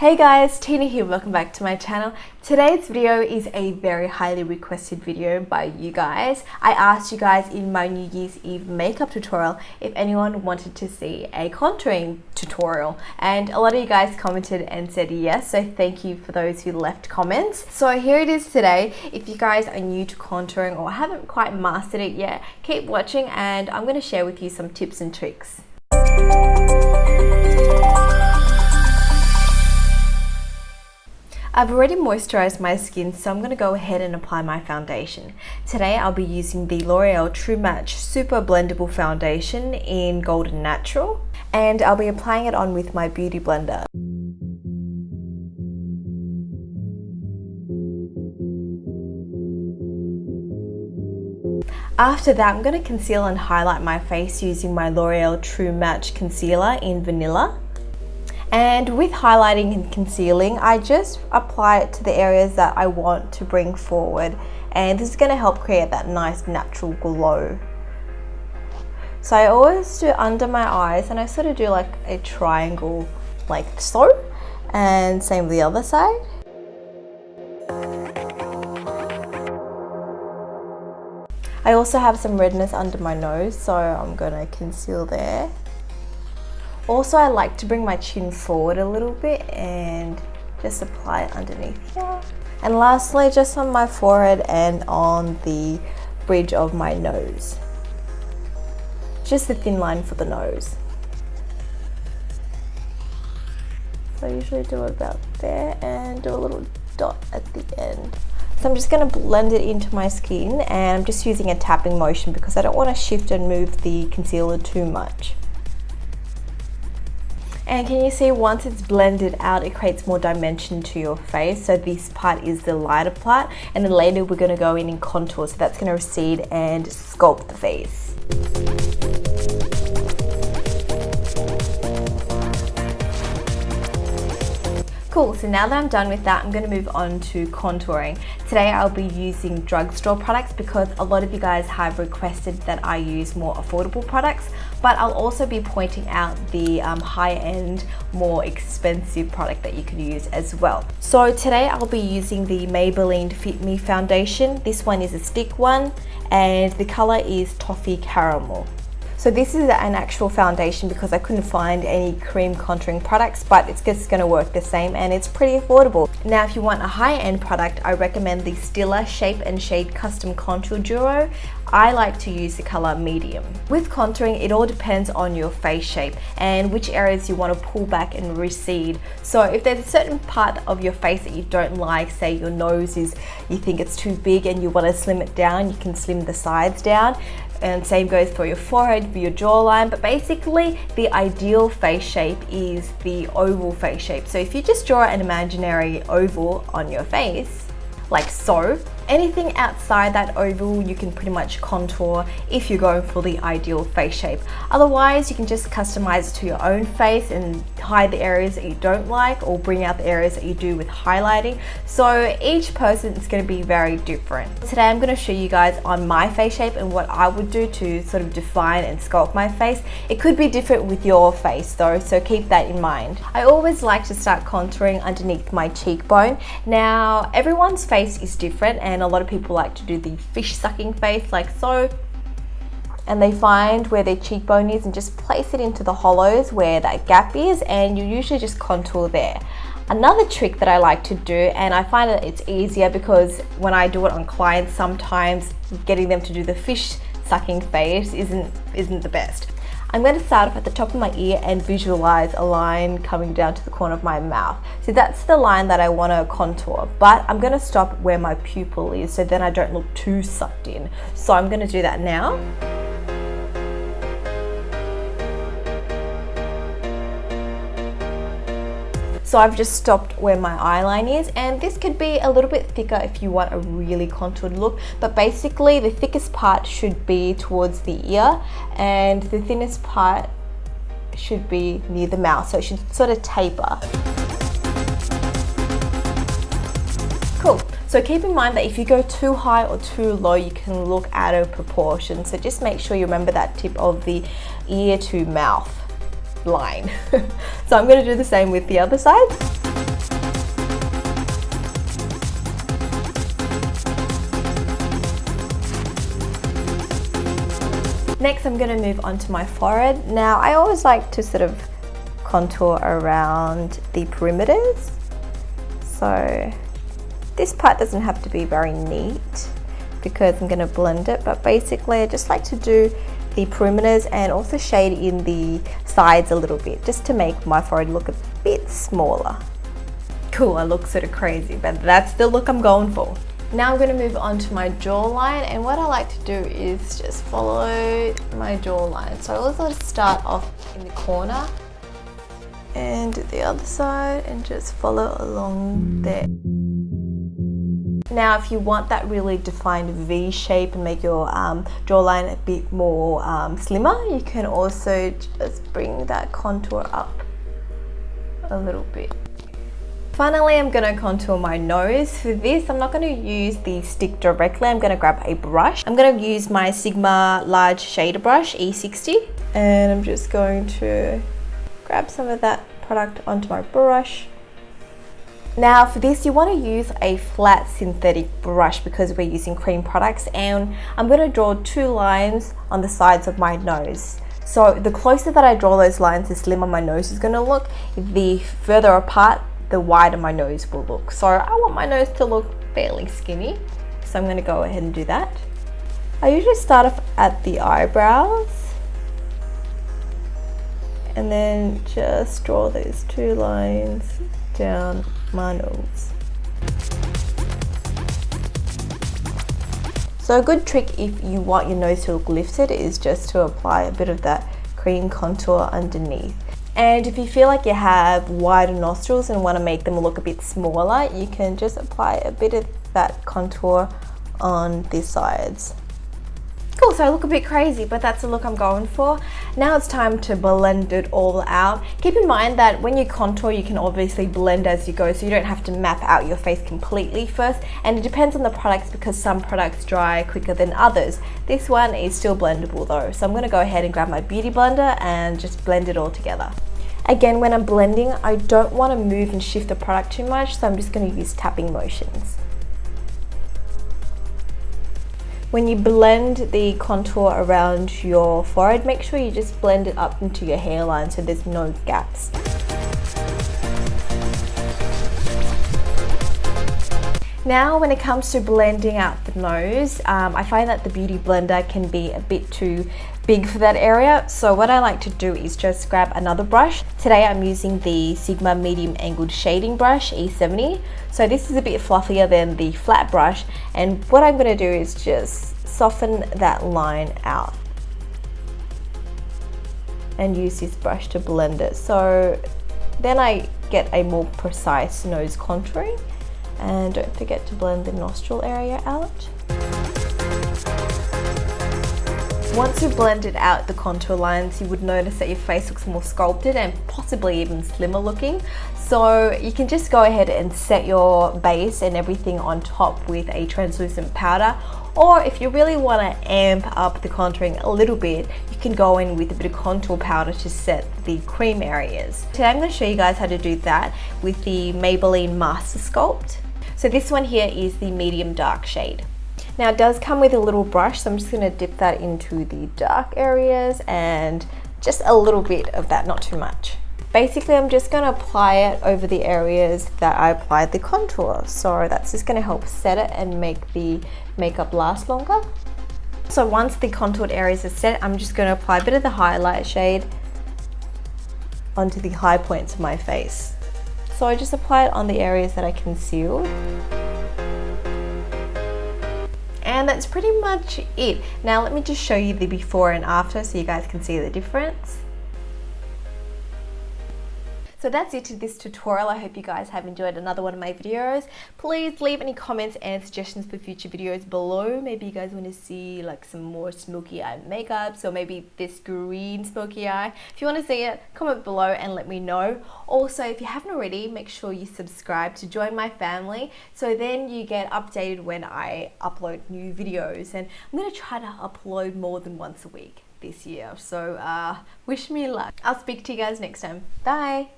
Hey guys, Tina here, welcome back to my channel. Today's video is a very highly requested video by you guys. I asked you guys in my New Year's Eve makeup tutorial if anyone wanted to see a contouring tutorial, and a lot of you guys commented and said yes, so thank you for those who left comments. So here it is today. If you guys are new to contouring or haven't quite mastered it yet, keep watching and I'm going to share with you some tips and tricks. I've already moisturized my skin, so I'm going to go ahead and apply my foundation. Today I'll be using the L'Oreal True Match Super Blendable Foundation in Golden Natural, and I'll be applying it on with my Beauty Blender. After that, I'm going to conceal and highlight my face using my L'Oreal True Match Concealer in Vanilla. And with highlighting and concealing, I just apply it to the areas that I want to bring forward. And this is going to help create that nice natural glow. So I always do under my eyes, and I sort of do like a triangle like so. And same with the other side. I also have some redness under my nose, so I'm going to conceal there. Also, I like to bring my chin forward a little bit and just apply it underneath here. And lastly, just on my forehead and on the bridge of my nose. Just a thin line for the nose. So I usually do it about there and do a little dot at the end. So I'm just going to blend it into my skin, and I'm just using a tapping motion because I don't want to shift and move the concealer too much. And can you see, once it's blended out, it creates more dimension to your face. So this part is the lighter part, and then later we're going to go in and contour, so that's going to recede and sculpt the face. Cool, so now that I'm done with that, I'm going to move on to contouring. Today I'll be using drugstore products because a lot of you guys have requested that I use more affordable products, but I'll also be pointing out the high-end, more expensive product that you can use as well. So today I'll be using the Maybelline Fit Me foundation. This one is a stick one, and the color is Toffee Caramel. So this is an actual foundation because I couldn't find any cream contouring products, but it's just going to work the same and it's pretty affordable. Now if you want a high-end product, I recommend the Stila Shape and Shade Custom Contour Duo. I like to use the color medium. With contouring, it all depends on your face shape and which areas you want to pull back and recede. So if there's a certain part of your face that you don't like, say your nose is, you think it's too big and you want to slim it down, you can slim the sides down. And same goes for your forehead, for your jawline, but basically the ideal face shape is the oval face shape. So if you just draw an imaginary oval on your face, like so, anything outside that oval you can pretty much contour if you're going for the ideal face shape. Otherwise, you can just customize it to your own face and hide the areas that you don't like, or bring out the areas that you do with highlighting. So each person is going to be very different. Today I'm going to show you guys on my face shape and what I would do to sort of define and sculpt my face. It could be different with your face though, so keep that in mind. I always like to start contouring underneath my cheekbone. Now everyone's face is different, and a lot of people like to do the fish sucking face like so, and they find where their cheekbone is and just place it into the hollows where that gap is, and you usually just contour there. Another trick that I like to do, and I find that it's easier because when I do it on clients, sometimes getting them to do the fish sucking face isn't the best. I'm going to start off at the top of my ear and visualize a line coming down to the corner of my mouth. So that's the line that I want to contour, but I'm going to stop where my pupil is so then I don't look too sucked in. So I'm going to do that now. So I've just stopped where my eyeline is, and this could be a little bit thicker if you want a really contoured look, but basically the thickest part should be towards the ear and the thinnest part should be near the mouth, so it should sort of taper. Cool. So keep in mind that if you go too high or too low, you can look out of proportion, so just make sure you remember that tip of the ear to mouth line. So I'm going to do the same with the other side. Next, I'm going to move on to my forehead. Now, I always like to sort of contour around the perimeters. So this part doesn't have to be very neat because I'm going to blend it, but basically I just like to do the perimeters and also shade in the sides a little bit just to make my forehead look a bit smaller. Cool, I look sort of crazy, but that's the look I'm going for. Now I'm going to move on to my jawline, and what I like to do is just follow my jawline. So I always start off in the corner and do the other side and just follow along there. Now if you want that really defined V shape and make your jawline a bit more slimmer, you can also just bring that contour up a little bit. Finally, I'm going to contour my nose. For this, I'm not going to use the stick directly. I'm going to grab a brush. I'm going to use my Sigma large shader brush, E60. And I'm just going to grab some of that product onto my brush. Now for this, you want to use a flat synthetic brush because we're using cream products. And I'm going to draw 2 lines on the sides of my nose. So the closer that I draw those lines, the slimmer my nose is going to look. The further apart, the wider my nose will look. So I want my nose to look fairly skinny. So I'm going to go ahead and do that. I usually start off at the eyebrows and then just draw those 2 lines down my nose. So a good trick if you want your nose to look lifted is just to apply a bit of that cream contour underneath. And if you feel like you have wider nostrils and want to make them look a bit smaller, you can just apply a bit of that contour on the sides. Cool, so I look a bit crazy, but that's the look I'm going for. Now it's time to blend it all out. Keep in mind that when you contour, you can obviously blend as you go, so you don't have to map out your face completely first. And it depends on the products because some products dry quicker than others. This one is still blendable though, so I'm going to go ahead and grab my beauty blender and just blend it all together. Again, when I'm blending, I don't want to move and shift the product too much, so I'm just going to use tapping motions. When you blend the contour around your forehead, make sure you just blend it up into your hairline so there's no gaps. Now when it comes to blending out the nose, I find that the Beauty Blender can be a bit too big for that area. So what I like to do is just grab another brush. Today I'm using the Sigma Medium Angled Shading Brush, E70. So this is a bit fluffier than the flat brush. And what I'm going to do is just soften that line out and use this brush to blend it. So then I get a more precise nose contouring. And don't forget to blend the nostril area out. Once you've blended out the contour lines, you would notice that your face looks more sculpted and possibly even slimmer looking. So you can just go ahead and set your base and everything on top with a translucent powder. Or if you really want to amp up the contouring a little bit, you can go in with a bit of contour powder to set the cream areas. Today I'm going to show you guys how to do that with the Maybelline Master Sculpt. So this one here is the medium dark shade. Now it does come with a little brush, so I'm just going to dip that into the dark areas and just a little bit of that, not too much. Basically I'm just going to apply it over the areas that I applied the contour. So that's just going to help set it and make the makeup last longer. So once the contoured areas are set, I'm just going to apply a bit of the highlight shade onto the high points of my face. So I just apply it on the areas that I concealed. And that's pretty much it. Now let me just show you the before and after so you guys can see the difference. So that's it to this tutorial. I hope you guys have enjoyed another one of my videos. Please leave any comments and suggestions for future videos below. Maybe you guys want to see like some more smoky eye makeups or maybe this green smoky eye. If you want to see it, comment below and let me know. Also, if you haven't already, make sure you subscribe to join my family so then you get updated when I upload new videos. And I'm going to try to upload more than once a week this year. So wish me luck. I'll speak to you guys next time. Bye.